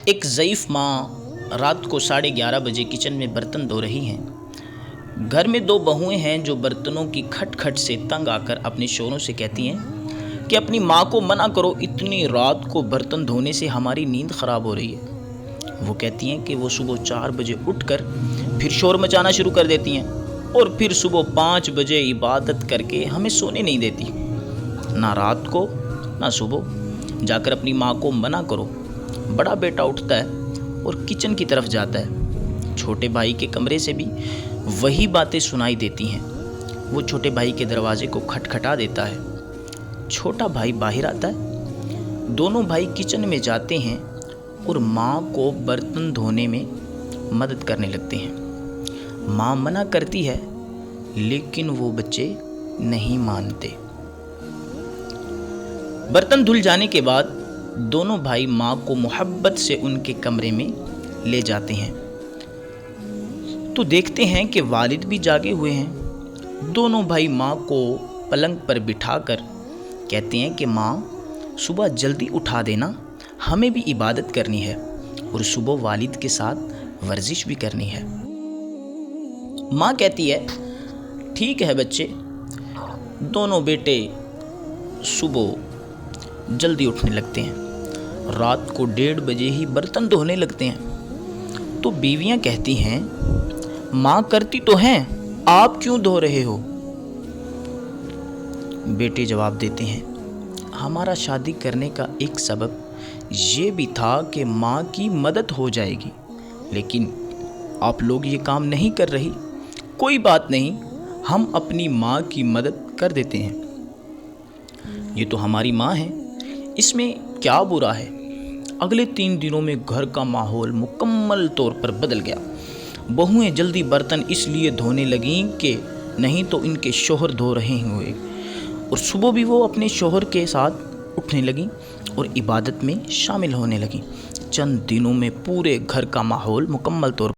ایک ضعیف ماں رات کو 11:30 بجے کچن میں برتن دھو رہی ہیں۔ گھر میں 2 بہویں ہیں جو برتنوں کی کھٹ کھٹ سے تنگ آ کر اپنے شوہروں سے کہتی ہیں کہ اپنی ماں کو منع کرو، اتنی رات کو برتن دھونے سے ہماری نیند خراب ہو رہی ہے۔ وہ کہتی ہیں کہ وہ صبح 4 بجے اٹھ کر پھر شور مچانا شروع کر دیتی ہیں اور پھر صبح 5 بجے عبادت کر کے ہمیں سونے نہیں دیتی۔ نہ رات کو نہ صبح، جا کر اپنی ماں کو منع کرو۔ بڑا بیٹا اٹھتا ہے اور کچن کی طرف جاتا ہے۔ چھوٹے بھائی کے کمرے سے بھی وہی باتیں سنائی دیتی ہیں۔ وہ چھوٹے بھائی کے دروازے کو کھٹکھٹا دیتا ہے۔ چھوٹا بھائی باہر آتا ہے۔ دونوں بھائی کچن میں جاتے ہیں اور ماں کو برتن دھونے میں مدد کرنے لگتے ہیں۔ ماں منع کرتی ہے لیکن وہ بچے نہیں مانتے۔ برتن دھل جانے کے بعد دونوں بھائی ماں کو محبت سے ان کے کمرے میں لے جاتے ہیں تو دیکھتے ہیں کہ والد بھی جاگے ہوئے ہیں۔ دونوں بھائی ماں کو پلنگ پر بٹھا کر کہتے ہیں کہ ماں، صبح جلدی اٹھا دینا، ہمیں بھی عبادت کرنی ہے اور صبح والد کے ساتھ ورزش بھی کرنی ہے۔ ماں کہتی ہے ٹھیک ہے بچے۔ دونوں بیٹے صبح جلدی اٹھنے لگتے ہیں۔ رات کو 1:30 بجے ہی برتن دھونے لگتے ہیں تو بیویاں کہتی ہیں ماں کرتی تو ہیں، آپ کیوں دھو رہے ہو؟ بیٹے جواب دیتے ہیں ہمارا شادی کرنے کا ایک سبب یہ بھی تھا کہ ماں کی مدد ہو جائے گی، لیکن آپ لوگ یہ کام نہیں کر رہی۔ کوئی بات نہیں، ہم اپنی ماں کی مدد کر دیتے ہیں۔ یہ تو ہماری ماں ہے، اس میں کیا برا ہے؟ اگلے 3 دنوں میں گھر کا ماحول مکمل طور پر بدل گیا۔ بہویں جلدی برتن اس لیے دھونے لگیں کہ نہیں تو ان کے شوہر دھو رہے ہوئے، اور صبح بھی وہ اپنے شوہر کے ساتھ اٹھنے لگیں اور عبادت میں شامل ہونے لگیں۔ چند دنوں میں پورے گھر کا ماحول مکمل طور پر